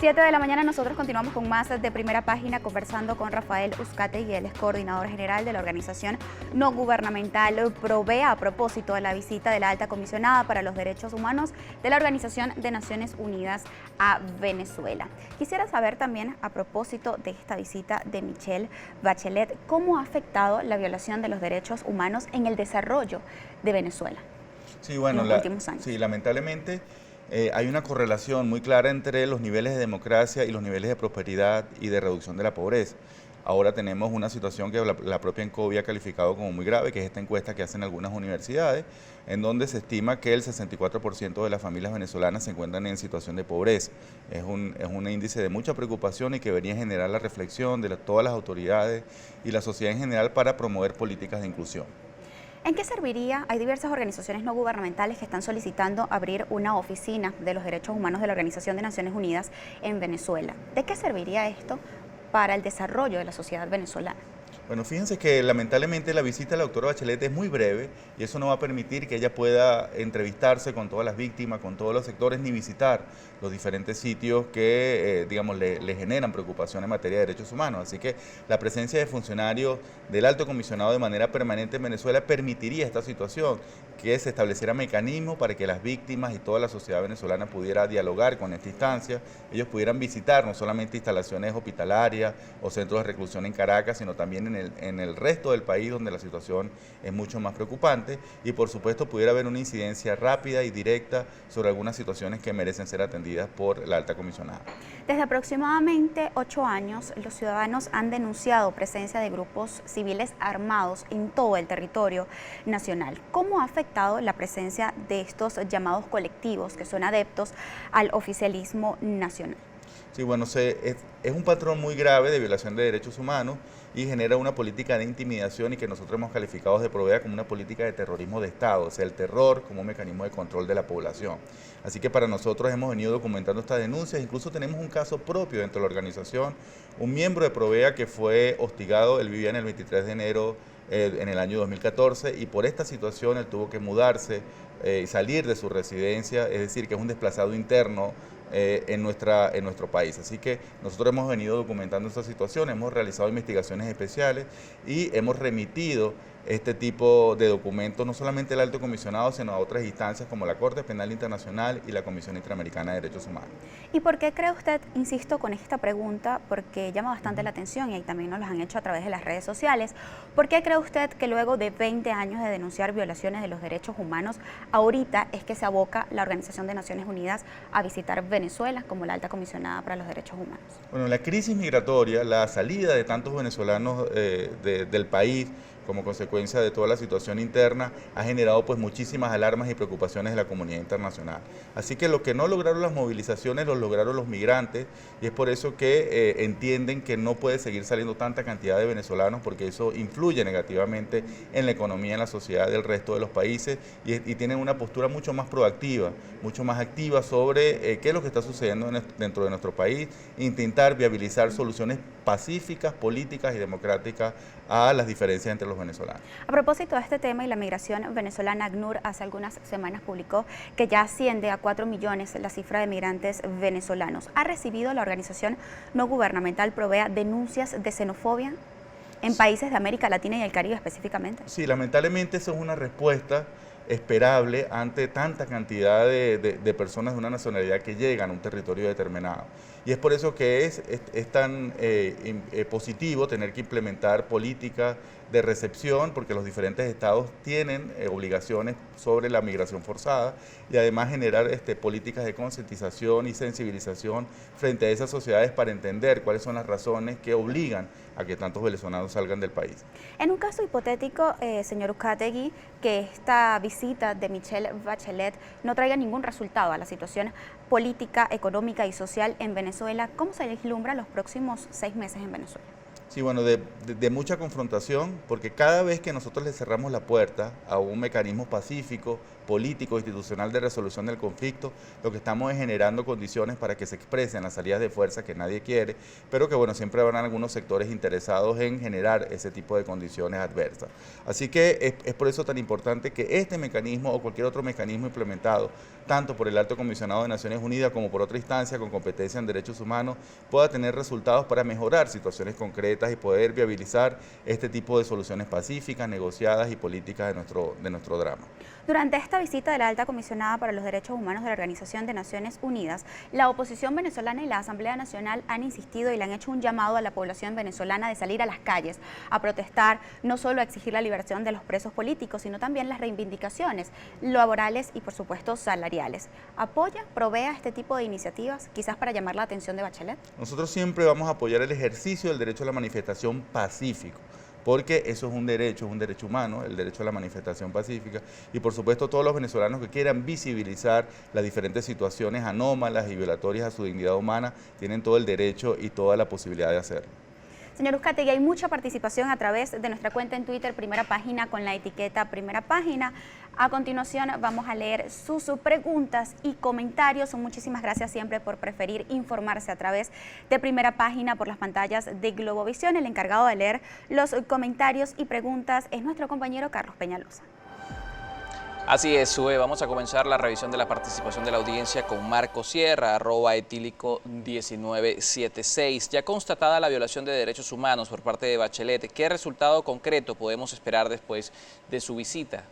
7 de la mañana nosotros continuamos con más de Primera Página conversando con Rafael Uzcategui, él es coordinador general de la organización no gubernamental Provea a propósito de la visita de la alta comisionada para los derechos humanos de la Organización de Naciones Unidas a Venezuela. Quisiera saber también a propósito de esta visita de Michelle Bachelet, ¿cómo ha afectado la violación de los derechos humanos en el desarrollo de Venezuela? Sí, bueno, en los últimos años? Sí, lamentablemente hay una correlación muy clara entre los niveles de democracia y los niveles de prosperidad y de reducción de la pobreza. Ahora tenemos una situación que la propia ENCOVI ha calificado como muy grave, que es esta encuesta que hacen algunas universidades, en donde se estima que el 64% de las familias venezolanas se encuentran en situación de pobreza. Es un índice de mucha preocupación y que debería generar la reflexión de todas las autoridades y la sociedad en general para promover políticas de inclusión. ¿En qué serviría? Hay diversas organizaciones no gubernamentales que están solicitando abrir una oficina de los derechos humanos de la Organización de Naciones Unidas en Venezuela. ¿De qué serviría esto para el desarrollo de la sociedad venezolana? Bueno, fíjense que lamentablemente la visita de la doctora Bachelet es muy breve y eso no va a permitir que ella pueda entrevistarse con todas las víctimas, con todos los sectores, ni visitar los diferentes sitios que, digamos, le generan preocupación en materia de derechos humanos. Así que la presencia de funcionarios del Alto Comisionado de manera permanente en Venezuela permitiría esta situación, que se estableciera mecanismos para que las víctimas y toda la sociedad venezolana pudiera dialogar con esta instancia, ellos pudieran visitar no solamente instalaciones hospitalarias o centros de reclusión en Caracas, sino también en el resto del país donde la situación es mucho más preocupante y por supuesto pudiera haber una incidencia rápida y directa sobre algunas situaciones que merecen ser atendidas por la alta comisionada. Desde aproximadamente 8 años, los ciudadanos han denunciado presencia de grupos civiles armados en todo el territorio nacional. ¿Cómo ha afectado la presencia de estos llamados colectivos que son adeptos al oficialismo nacional? Sí, bueno, es un patrón muy grave de violación de derechos humanos y genera una política de intimidación y que nosotros hemos calificado de Provea como una política de terrorismo de Estado, o sea, el terror como un mecanismo de control de la población. Así que para nosotros hemos venido documentando estas denuncias, incluso tenemos un caso propio dentro de la organización, un miembro de Provea que fue hostigado, él vivía en el 23 de enero en el año 2014 y por esta situación él tuvo que mudarse y salir de su residencia, es decir, que es un desplazado interno en nuestro país. Así que nosotros hemos venido documentando esta situación, hemos realizado investigaciones especiales y hemos remitido este tipo de documentos no solamente al Alto Comisionado, sino a otras instancias como la Corte Penal Internacional y la Comisión Interamericana de Derechos Humanos. ¿Y por qué cree usted, insisto con esta pregunta, porque llama bastante la atención y también nos las han hecho a través de las redes sociales, ¿por qué cree usted que luego de 20 años de denunciar violaciones de los derechos humanos, ahorita es que se aboca la Organización de Naciones Unidas a visitar Venezuela como la alta comisionada para los derechos humanos? Bueno, la crisis migratoria, la salida de tantos venezolanos del país, como consecuencia de toda la situación interna, ha generado pues muchísimas alarmas y preocupaciones de la comunidad internacional. Así que lo que no lograron las movilizaciones, lo lograron los migrantes, y es por eso que entienden que no puede seguir saliendo tanta cantidad de venezolanos, porque eso influye negativamente en la economía, en la sociedad del resto de los países, y tienen una postura mucho más proactiva, mucho más activa sobre qué es lo que está sucediendo dentro de nuestro país, intentar viabilizar soluciones pacíficas, políticas y democráticas a las diferencias entre los venezolanos. A propósito de este tema y la migración venezolana, ACNUR hace algunas semanas publicó que ya asciende a 4 millones la cifra de migrantes venezolanos. ¿Ha recibido la organización no gubernamental Provea denuncias de xenofobia en países de América Latina y el Caribe específicamente? Sí, lamentablemente eso es una respuesta esperable ante tanta cantidad de personas de una nacionalidad que llegan a un territorio determinado. Y es por eso que es tan positivo tener que implementar políticas de recepción, porque los diferentes estados tienen obligaciones sobre la migración forzada y además generar políticas de concientización y sensibilización frente a esas sociedades para entender cuáles son las razones que obligan a que tantos venezolanos salgan del país. En un caso hipotético, señor Uzcategui, que esta visita de Michelle Bachelet no traiga ningún resultado a la situación política, económica y social en Venezuela, ¿cómo se vislumbra los próximos 6 meses en Venezuela? Sí, bueno, de mucha confrontación, porque cada vez que nosotros le cerramos la puerta a un mecanismo pacífico, político, institucional de resolución del conflicto, lo que estamos es generando condiciones para que se expresen las salidas de fuerza que nadie quiere, pero que bueno, siempre habrán algunos sectores interesados en generar ese tipo de condiciones adversas. Así que es por eso tan importante que este mecanismo o cualquier otro mecanismo implementado, tanto por el Alto Comisionado de Naciones Unidas como por otra instancia con competencia en derechos humanos, pueda tener resultados para mejorar situaciones concretas y poder viabilizar este tipo de soluciones pacíficas, negociadas y políticas de nuestro drama. Durante esta visita de la Alta Comisionada para los Derechos Humanos de la Organización de Naciones Unidas, la oposición venezolana y la Asamblea Nacional han insistido y le han hecho un llamado a la población venezolana de salir a las calles a protestar, no solo a exigir la liberación de los presos políticos, sino también las reivindicaciones laborales y, por supuesto, salariales. ¿Apoya, provea este tipo de iniciativas, quizás para llamar la atención de Bachelet? Nosotros siempre vamos a apoyar el ejercicio del derecho a la manifestación pacífico, porque eso es un derecho humano, el derecho a la manifestación pacífica, y por supuesto todos los venezolanos que quieran visibilizar las diferentes situaciones anómalas y violatorias a su dignidad humana tienen todo el derecho y toda la posibilidad de hacerlo. Señor Uzcategui, hay mucha participación a través de nuestra cuenta en Twitter, Primera Página, con la etiqueta Primera Página. A continuación vamos a leer sus preguntas y comentarios. Muchísimas gracias siempre por preferir informarse a través de Primera Página por las pantallas de Globovisión. El encargado de leer los comentarios y preguntas es nuestro compañero Carlos Peñalosa. Así es, Sue. Vamos a comenzar la revisión de la participación de la audiencia con Marco Sierra, @etílico1976. Ya constatada la violación de derechos humanos por parte de Bachelet, ¿qué resultado concreto podemos esperar después de su visita?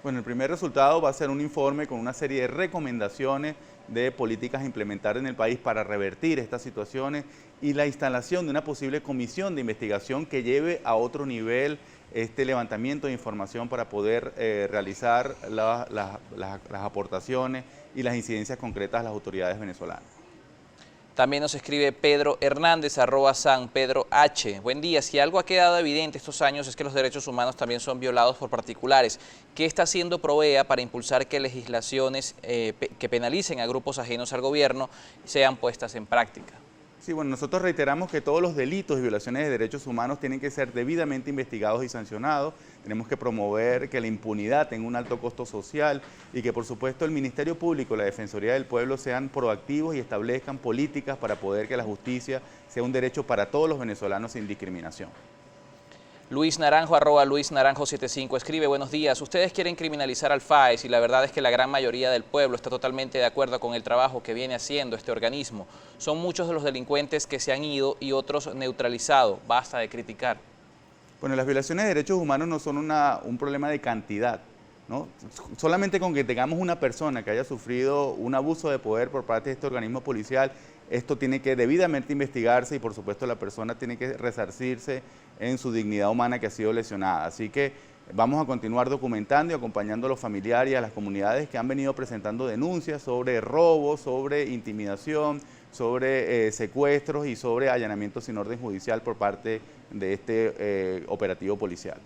Bueno, el primer resultado va a ser un informe con una serie de recomendaciones de políticas a implementar en el país para revertir estas situaciones y la instalación de una posible comisión de investigación que lleve a otro nivel este levantamiento de información para poder realizar las aportaciones y las incidencias concretas a las autoridades venezolanas. También nos escribe Pedro Hernández, @SanPedroH. Buen día, si algo ha quedado evidente estos años es que los derechos humanos también son violados por particulares. ¿Qué está haciendo Provea para impulsar que legislaciones que penalicen a grupos ajenos al gobierno sean puestas en práctica? Sí, bueno, nosotros reiteramos que todos los delitos y violaciones de derechos humanos tienen que ser debidamente investigados y sancionados. Tenemos que promover que la impunidad tenga un alto costo social y que, por supuesto, el Ministerio Público y la Defensoría del Pueblo sean proactivos y establezcan políticas para poder que la justicia sea un derecho para todos los venezolanos sin discriminación. Luis Naranjo, @LuisNaranjo75, escribe: buenos días, ustedes quieren criminalizar al FAES y la verdad es que la gran mayoría del pueblo está totalmente de acuerdo con el trabajo que viene haciendo este organismo. Son muchos de los delincuentes que se han ido y otros neutralizados. Basta de criticar. Bueno, las violaciones de derechos humanos no son un problema de cantidad, ¿no? Solamente con que tengamos una persona que haya sufrido un abuso de poder por parte de este organismo policial, esto tiene que debidamente investigarse y por supuesto la persona tiene que resarcirse en su dignidad humana que ha sido lesionada. Así que vamos a continuar documentando y acompañando a los familiares y a las comunidades que han venido presentando denuncias sobre robos, sobre intimidación, sobre secuestros y sobre allanamientos sin orden judicial por parte de este operativo policial.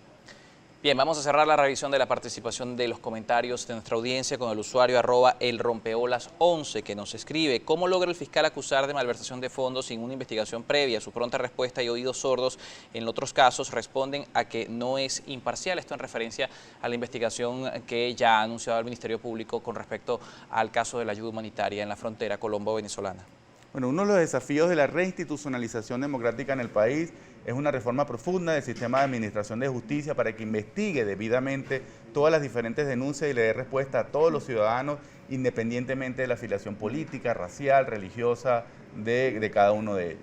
Bien, vamos a cerrar la revisión de la participación de los comentarios de nuestra audiencia con el usuario @elrompeolas11 que nos escribe: ¿cómo logra el fiscal acusar de malversación de fondos sin una investigación previa? Su pronta respuesta y oídos sordos en otros casos responden a que no es imparcial. Esto en referencia a la investigación que ya ha anunciado el Ministerio Público con respecto al caso de la ayuda humanitaria en la frontera colombo-venezolana. Bueno, uno de los desafíos de la reinstitucionalización democrática en el país es una reforma profunda del sistema de administración de justicia para que investigue debidamente todas las diferentes denuncias y le dé respuesta a todos los ciudadanos, independientemente de la afiliación política, racial, religiosa de cada uno de ellos.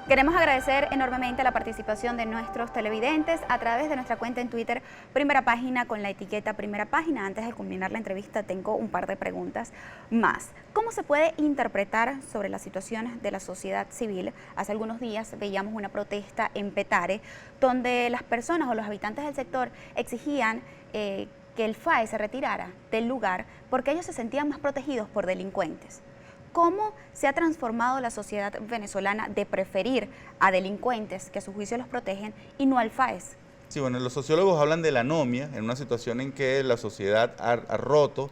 Queremos agradecer enormemente la participación de nuestros televidentes a través de nuestra cuenta en Twitter, Primera Página, con la etiqueta Primera Página. Antes de culminar la entrevista, tengo un par de preguntas más. ¿Cómo se puede interpretar sobre la situación de la sociedad civil? Hace algunos días veíamos una protesta en Petare, donde las personas o los habitantes del sector exigían que el FAES se retirara del lugar porque ellos se sentían más protegidos por delincuentes. ¿Cómo se ha transformado la sociedad venezolana de preferir a delincuentes que a su juicio los protegen y no al FAES? Sí, bueno, los sociólogos hablan de la anomia en una situación en que la sociedad ha roto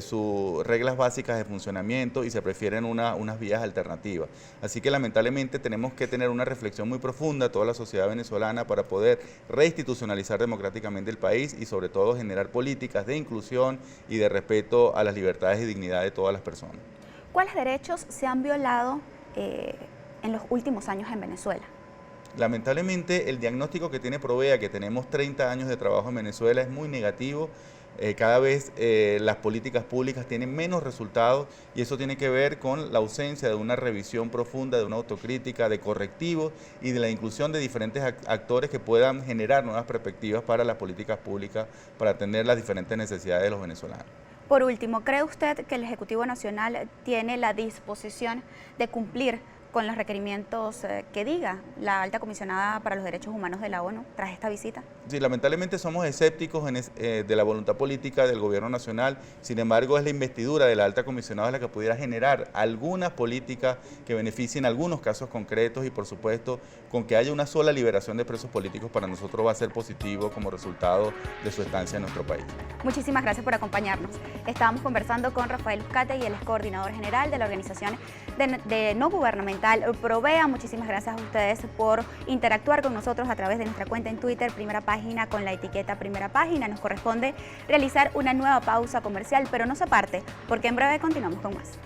sus reglas básicas de funcionamiento y se prefieren unas vías alternativas. Así que lamentablemente tenemos que tener una reflexión muy profunda, toda la sociedad venezolana, para poder reinstitucionalizar democráticamente el país y sobre todo generar políticas de inclusión y de respeto a las libertades y dignidad de todas las personas. ¿Cuáles derechos se han violado en los últimos años en Venezuela? Lamentablemente el diagnóstico que tiene Provea, que tenemos 30 años de trabajo en Venezuela, es muy negativo. Cada vez las políticas públicas tienen menos resultados y eso tiene que ver con la ausencia de una revisión profunda, de una autocrítica, de correctivos y de la inclusión de diferentes actores que puedan generar nuevas perspectivas para las políticas públicas para atender las diferentes necesidades de los venezolanos. Por último, ¿cree usted que el Ejecutivo Nacional tiene la disposición de cumplir con los requerimientos que diga la alta comisionada para los derechos humanos de la ONU tras esta visita? Sí, lamentablemente somos escépticos de la voluntad política del gobierno nacional. Sin embargo, es la investidura de la alta comisionada la que pudiera generar algunas políticas que beneficien algunos casos concretos y, por supuesto, con que haya una sola liberación de presos políticos para nosotros va a ser positivo como resultado de su estancia en nuestro país. Muchísimas gracias por acompañarnos. Estábamos conversando con Rafael Uzcategui, y él es coordinador general de la organización de no gubernamental Provea. Muchísimas gracias a ustedes por interactuar con nosotros a través de nuestra cuenta en Twitter, Primera Página, con la etiqueta Primera Página. Nos corresponde realizar una nueva pausa comercial, pero no se aparte, porque en breve continuamos con más.